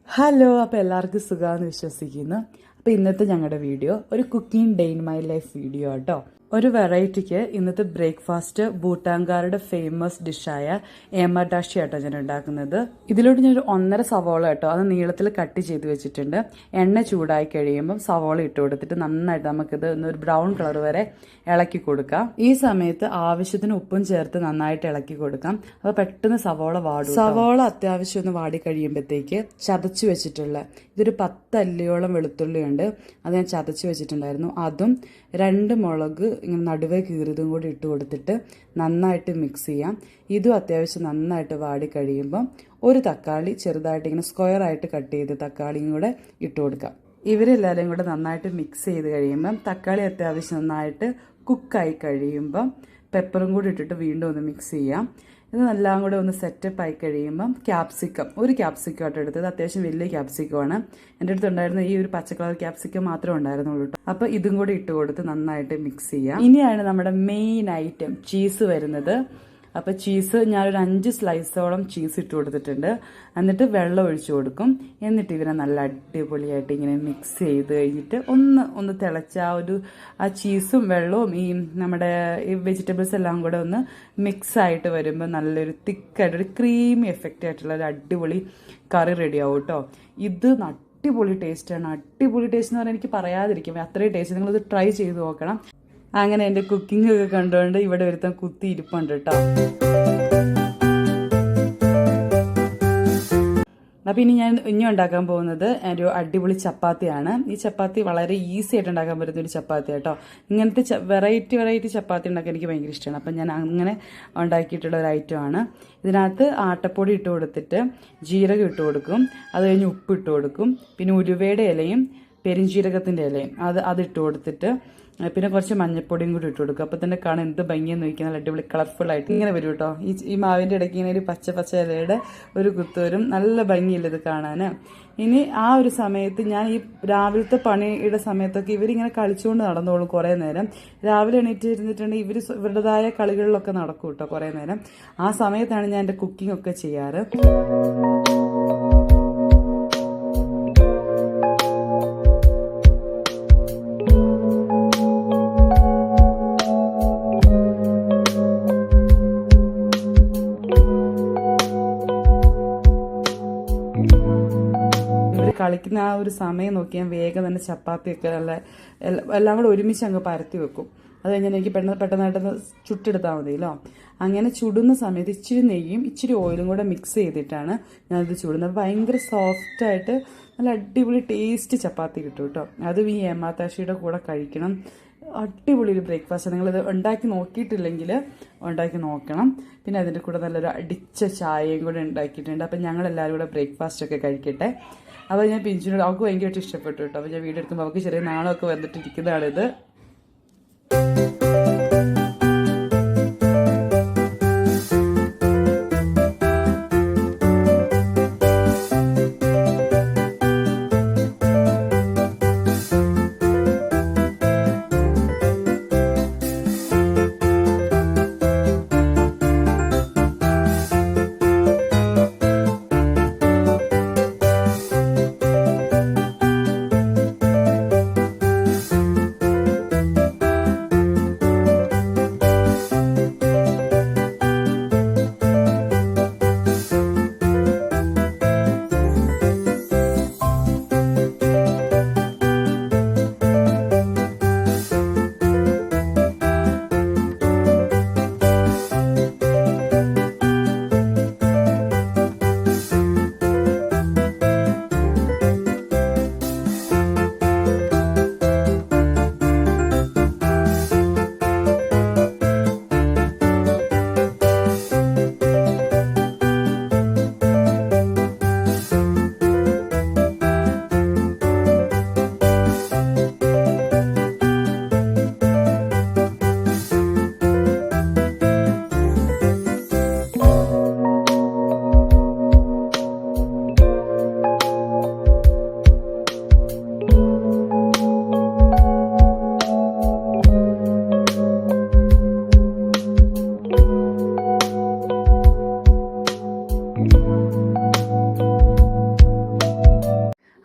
Hello, അപ്പോൾ എല്ലാവർക്കും സുഖമാണെന്ന് വിശ്വസിക്കുന്നു. അപ്പോൾ ഇന്നത്തെ ഞങ്ങളുടെ വീഡിയോ ഒരു cooking day in my life video കേട്ടോ. ഒരു വെറൈറ്റിക്ക് ഇന്നത്തെ ബ്രേക്ക്ഫാസ്റ്റ് ഭൂട്ടാൻകാരുടെ ഫേമസ് ഡിഷായ ഏമഡാഷി ആട്ടോ ഞാൻ ഉണ്ടാക്കുന്നത്. ഇതിലോട്ട് ഞാനൊരു 1.5 സവോള കേട്ടോ അത് നീളത്തിൽ കട്ട് ചെയ്ത് വെച്ചിട്ടുണ്ട്. എണ്ണ ചൂടായി കഴിയുമ്പം സവോള ഇട്ട് കൊടുത്തിട്ട് നന്നായിട്ട് നമുക്കിത് ഒരു ബ്രൗൺ കളർ വരെ ഇളക്കി കൊടുക്കാം. ഈ സമയത്ത് ആവശ്യത്തിന് ഉപ്പും ചേർത്ത് നന്നായിട്ട് ഇളക്കി കൊടുക്കാം. അപ്പോൾ പെട്ടെന്ന് സവോള വാടും. സവോള അത്യാവശ്യം ഒന്ന് വാടി കഴിയുമ്പോഴത്തേക്ക് ചതച്ച് വെച്ചിട്ടുള്ള ഇതൊരു 10 അല്ലിയോളം വെളുത്തുള്ളി ഉണ്ട്, അത് ഞാൻ ചതച്ച് വെച്ചിട്ടുണ്ടായിരുന്നു. അതും 2 മുളക് ഇങ്ങനെ നടുവേ കീറിയതും കൂടി ഇട്ട് കൊടുത്തിട്ട് നന്നായിട്ട് മിക്സ് ചെയ്യാം. ഇതും അത്യാവശ്യം നന്നായിട്ട് വാടി കഴിയുമ്പം ഒരു തക്കാളി ചെറുതായിട്ട് ഇങ്ങനെ സ്ക്വയറായിട്ട് കട്ട് ചെയ്ത് തക്കാളിയും കൂടെ ഇട്ട് കൊടുക്കാം. ഇവരെല്ലാവരും കൂടെ നന്നായിട്ട് മിക്സ് ചെയ്ത് കഴിയുമ്പം തക്കാളി അത്യാവശ്യം നന്നായിട്ട് കുക്കായി കഴിയുമ്പം പെപ്പറും കൂടി ഇട്ടിട്ട് വീണ്ടും ഒന്ന് മിക്സ് ചെയ്യാം. ഇത് എല്ലാം കൂടെ ഒന്ന് സെറ്റപ്പ് ആയി കഴിയുമ്പം ഒരു ക്യാപ്സിക്കം ആയിട്ട് എടുത്തത് അത്യാവശ്യം വലിയ ക്യാപ്സിക്കമാണ്. എൻ്റെ അടുത്തുണ്ടായിരുന്ന ഈ ഒരു പച്ച കളർ ക്യാപ്സിക്കം മാത്രമേ ഉണ്ടായിരുന്നുള്ളൂ കേട്ടോ. അപ്പോൾ ഇതും കൂടി ഇട്ട് കൊടുത്ത് നന്നായിട്ട് മിക്സ് ചെയ്യാം. ഇനിയാണ് നമ്മുടെ മെയിൻ ഐറ്റം ചീസ് വരുന്നത്. അപ്പോൾ ചീസ് ഞാനൊരു 5 സ്ലൈസോളം ചീസ് ഇട്ട് കൊടുത്തിട്ടുണ്ട്. എന്നിട്ട് വെള്ളം ഒഴിച്ചു കൊടുക്കും. എന്നിട്ട് ഇതിനെ നല്ല അടിപൊളിയായിട്ട് ഇങ്ങനെ മിക്സ് ചെയ്ത് കഴിഞ്ഞിട്ട് ഒന്ന് തിളച്ച ആ ചീസും വെള്ളവും ഈ നമ്മുടെ ഈ വെജിറ്റബിൾസ് എല്ലാം കൂടെ ഒന്ന് മിക്സ് ആയിട്ട് വരുമ്പോൾ നല്ലൊരു തിക്കായിട്ട് ഒരു ക്രീമി എഫക്റ്റ് ആയിട്ടുള്ള ഒരു അടിപൊളി കറി റെഡിയാവും കേട്ടോ. ഇത് അടിപൊളി ടേസ്റ്റാണ്. അടിപൊളി ടേസ്റ്റ് എന്ന് പറഞ്ഞാൽ എനിക്ക് പറയാതിരിക്കും, അത്രയും ടേസ്റ്റ്. നിങ്ങളിത് ട്രൈ ചെയ്ത് നോക്കണം. അങ്ങനെ എൻ്റെ കുക്കിംഗ് ഒക്കെ കണ്ടുകൊണ്ട് ഇവിടെ ഒരുത്തൻ കുത്തി ഇരിപ്പുണ്ട് കേട്ടോ. അപ്പം ഇനി ഉണ്ടാക്കാൻ പോകുന്നത് ഒരു അടിപൊളി ചപ്പാത്തിയാണ്. ഈ ചപ്പാത്തി വളരെ ഈസി ആയിട്ട് ഉണ്ടാക്കാൻ പറ്റുന്ന ഒരു ചപ്പാത്തി കേട്ടോ. ഇങ്ങനത്തെ വെറൈറ്റി ചപ്പാത്തി ഉണ്ടാക്കാൻ എനിക്ക് ഭയങ്കര ഇഷ്ടമാണ്. അപ്പം ഞാൻ അങ്ങനെ ഉണ്ടാക്കിയിട്ടുള്ള ഒരു ഐറ്റമാണ്. ഇതിനകത്ത് ആട്ടപ്പൊടി ഇട്ട് കൊടുത്തിട്ട് ജീരകം ഇട്ട് കൊടുക്കും, അത് കഴിഞ്ഞ് ഉപ്പ് ഇട്ട് കൊടുക്കും, പിന്നെ ഉലുവയുടെ ഇലയും പെരിഞ്ജീരകത്തിൻ്റെ ഇലയും അത് ഇട്ട് കൊടുത്തിട്ട് പിന്നെ കുറച്ച് മഞ്ഞപ്പൊടിയും കൂടി ഇട്ട് കൊടുക്കും. അപ്പോൾ തന്നെ കാണാൻ എന്ത് ഭംഗിയെന്ന് നോക്കിയാൽ നല്ല അടിപൊളി കളർഫുൾ ആയിട്ട് ഇങ്ങനെ വരും കേട്ടോ. ഈ മാവിൻ്റെ ഇടയ്ക്ക് ഇങ്ങനെ ഒരു പച്ച ഇലയുടെ ഒരു കുത്ത് വരും. നല്ല ഭംഗിയില്ല ഇത് കാണാൻ. ഇനി ആ ഒരു സമയത്ത് ഞാൻ ഈ രാവിലത്തെ പണിയുടെ സമയത്തൊക്കെ ഇവരിങ്ങനെ കളിച്ചുകൊണ്ട് നടന്നോളും കുറേ നേരം. രാവിലെ എണീറ്റ് ഇരുന്നിട്ടുണ്ടെങ്കിൽ ഇവരുടേതായ കളികളിലൊക്കെ നടക്കും കേട്ടോ കുറേ നേരം. ആ സമയത്താണ് ഞാൻ എൻ്റെ കുക്കിംഗ് ഒക്കെ ചെയ്യാറ്. കളിക്കുന്ന ആ ഒരു സമയം നോക്കി ഞാൻ വേഗം തന്നെ ചപ്പാത്തിയൊക്കെ എല്ലാം കൂടെ ഒരുമിച്ച് അങ്ങ് പരത്തി വെക്കും. അത് കഴിഞ്ഞാൽ എനിക്ക് പെട്ടെന്നായിട്ടൊന്ന് ചുട്ടെടുത്താൽ മതിയല്ലോ. അങ്ങനെ ചുടുന്ന സമയത്ത് ഇച്ചിരി നെയ്യും ഇച്ചിരി ഓയിലും കൂടെ മിക്സ് ചെയ്തിട്ടാണ് ഞാനിത് ചുടുന്നത്. ഭയങ്കര സോഫ്റ്റായിട്ട് നല്ല അടിപൊളി ടേസ്റ്റ് ചപ്പാത്തി കിട്ടും കേട്ടോ. അതും ഈ ഏമാതാഷിയുടെ കൂടെ കഴിക്കണം. അടിപൊളി ഒരു ബ്രേക്ക്ഫാസ്റ്റ്. നിങ്ങളിത് ഉണ്ടാക്കി നോക്കിയിട്ടില്ലെങ്കിൽ ഉണ്ടാക്കി നോക്കണം. പിന്നെ അതിൻ്റെ കൂടെ നല്ലൊരു അടിച്ച ചായയും കൂടെ ഉണ്ടാക്കിയിട്ടുണ്ട്. അപ്പം ഞങ്ങളെല്ലാവരും കൂടെ ബ്രേക്ക്ഫാസ്റ്റൊക്കെ കഴിക്കട്ടെ. അപ്പോൾ ഞാൻ പിഞ്ചിനോട് അവൾക്ക് ഭയങ്കരമായിട്ട് ഇഷ്ടപ്പെട്ടു കേട്ടോ. അപ്പോൾ ഞാൻ വീഡിയോ എടുക്കുമ്പോൾ അവൾക്ക് ചെറിയ നാണമൊക്കെ വന്നിട്ടിരിക്കുന്നതാണിത്.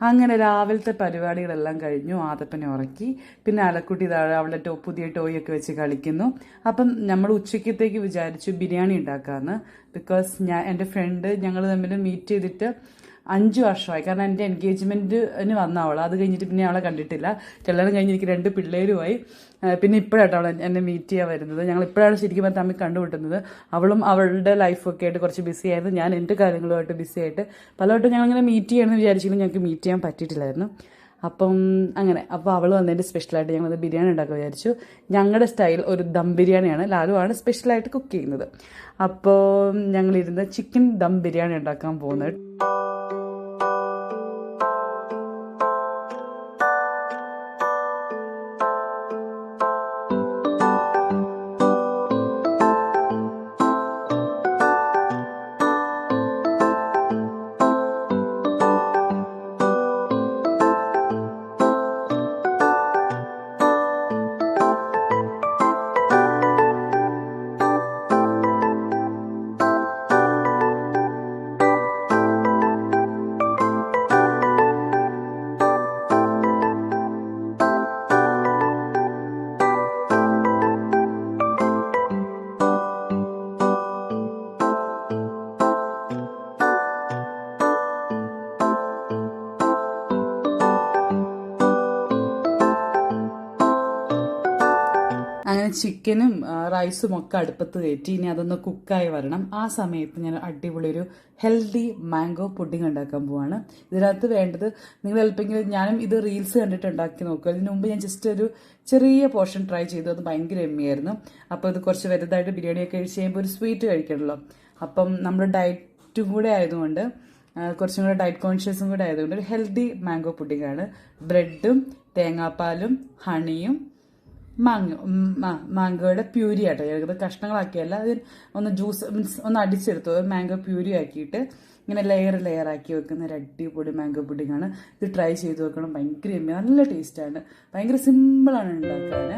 അങ്ങനെ രാവിലത്തെ പരിപാടികളെല്ലാം കഴിഞ്ഞു. ആദപ്പനെ ഉറക്കി. പിന്നെ അലക്കുട്ടി താഴെ അവളുടെ പുതിയ ടോയൊക്കെ വെച്ച് കളിക്കുന്നു. അപ്പം നമ്മൾ ഉച്ചക്കത്തേക്ക് വിചാരിച്ചു ബിരിയാണി ഉണ്ടാക്കാമെന്ന്. ബിക്കോസ് എൻ്റെ ഫ്രണ്ട് ഞങ്ങൾ തമ്മിൽ മീറ്റ് ചെയ്തിട്ട് 5 വർഷമായി. കാരണം എൻ്റെ എൻഗേജ്മെൻറ്റിന് വന്ന അവൾ. അത് കഴിഞ്ഞിട്ട് പിന്നെ അവളെ കണ്ടിട്ടില്ല. കല്യാണം കഴിഞ്ഞ് എനിക്ക് 2 പിള്ളേരുമായി. പിന്നെ ഇപ്പോഴാട്ടോ അവൾ എന്നെ മീറ്റ് ചെയ്യാൻ വരുന്നത്. ഞങ്ങൾ ഇപ്പോഴാണ് ശരിക്കും പറഞ്ഞാൽ തമ്മിൽ കണ്ടുമുട്ടുന്നത്. അവളും അവളുടെ ലൈഫൊക്കെ ആയിട്ട് കുറച്ച് ബിസി ആയിരുന്നു. ഞാൻ എൻ്റെ കാര്യങ്ങളുമായിട്ട് ബിസി ആയിട്ട് പലവട്ടം ഞങ്ങളിങ്ങനെ മീറ്റ് ചെയ്യണമെന്ന് വിചാരിച്ചെങ്കിലും ഞങ്ങൾക്ക് മീറ്റ് ചെയ്യാൻ പറ്റിയിട്ടില്ലായിരുന്നു. അപ്പം അങ്ങനെ അപ്പോൾ അവൾ വന്നതിൻ്റെ സ്പെഷ്യലായിട്ട് ഞങ്ങളത് ബിരിയാണി ഉണ്ടാക്കാൻ വിചാരിച്ചു. ഞങ്ങളുടെ സ്റ്റൈൽ ഒരു ദം ബിരിയാണിയാണ്. ലാലുവാണ് സ്പെഷ്യലായിട്ട് കുക്ക് ചെയ്യുന്നത്. അപ്പോൾ ഞങ്ങളിരുന്ന് ചിക്കൻ ദം ബിരിയാണി ഉണ്ടാക്കാൻ പോകുന്നത്. അങ്ങനെ ചിക്കനും റൈസും ഒക്കെ അടുപ്പത്ത് കയറ്റി ഇനി അതൊന്ന് കുക്കായി വരണം. ആ സമയത്ത് ഞാൻ അടിപൊളി ഒരു ഹെൽത്തി മാംഗോ പുഡിംഗ് ഉണ്ടാക്കാൻ പോവാണ്. ഇതിനകത്ത് വേണ്ടത് നിങ്ങൾ ചിലപ്പോൾ ഞാനും ഇത് റീൽസ് കണ്ടിട്ട് ഉണ്ടാക്കി നോക്കുക. അതിന് മുമ്പ് ഞാൻ ജസ്റ്റ് ഒരു ചെറിയ പോർഷൻ ട്രൈ ചെയ്തു. അത് ഭയങ്കര എമ്മിയായിരുന്നു. അപ്പോൾ ഇത് കുറച്ച് വലുതായിട്ട് ബിരിയാണിയൊക്കെ കഴിച്ച് കഴിയുമ്പോൾ ഒരു സ്വീറ്റ് കഴിക്കണമല്ലോ. അപ്പം നമ്മൾ ഡയറ്റും കൂടെ ആയതുകൊണ്ട് കുറച്ചും കൂടെ ഡയറ്റ് കോൺഷ്യസും കൂടെ ആയതുകൊണ്ട് ഒരു ഹെൽത്തി മാംഗോ പുഡിംഗ് ആണ്. ബ്രെഡും തേങ്ങാപ്പാലും ഹണിയും മാംഗോയുടെ പ്യൂരി ആട്ടോ. ഞങ്ങൾക്ക് കഷ്ണങ്ങളാക്കിയല്ല, അത് ഒന്ന് ജ്യൂസ് മീൻസ് ഒന്ന് അടിച്ചെടുത്തു. മാംഗോ പ്യൂരി ആക്കിയിട്ട് ഇങ്ങനെ ലെയർ ആക്കി വെക്കുന്ന ഒരു അടിപൊളി മാംഗോ പുഡിംഗ് ആണ്. ഇത് ട്രൈ ചെയ്ത് നോക്കണം. ഭയങ്കര നല്ല ടേസ്റ്റാണ്. ഭയങ്കര സിമ്പിളാണ് ഉണ്ടാക്കാൻ.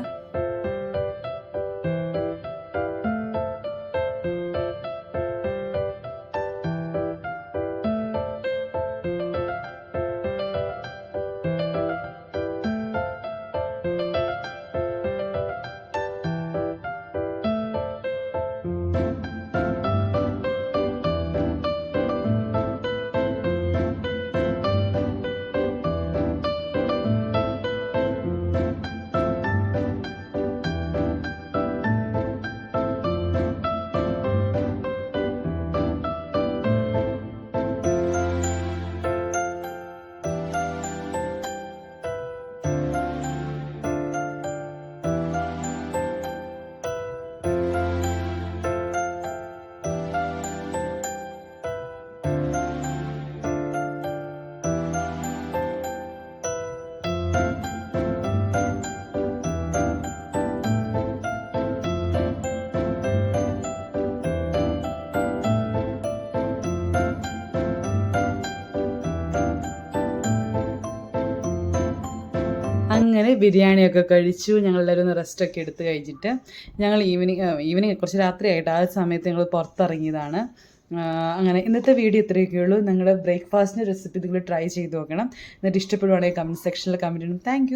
അങ്ങനെ ബിരിയാണിയൊക്കെ കഴിച്ചു. ഞങ്ങളെല്ലാവരും ഒന്ന് റെസ്റ്റൊക്കെ എടുത്ത് കഴിച്ചിട്ട് ഞങ്ങൾ ഈവനിങ് കുറച്ച് രാത്രിയായിട്ട് ആ സമയത്ത് ഞങ്ങൾ പുറത്തിറങ്ങിയതാണ്. അങ്ങനെ ഇന്നത്തെ വീഡിയോ ഇത്രയൊക്കെയുള്ളൂ. നിങ്ങളുടെ ബ്രേക്ക്ഫാസ്റ്റിൻ്റെ റെസിപ്പി നിങ്ങൾ ട്രൈ ചെയ്ത് നോക്കണം. എന്നിട്ട് ഇഷ്ടപ്പെടുവാണെങ്കിൽ കമൻറ്റ് സെക്ഷനിൽ കമൻറ്റ് ചെയ്യണം. Thank you.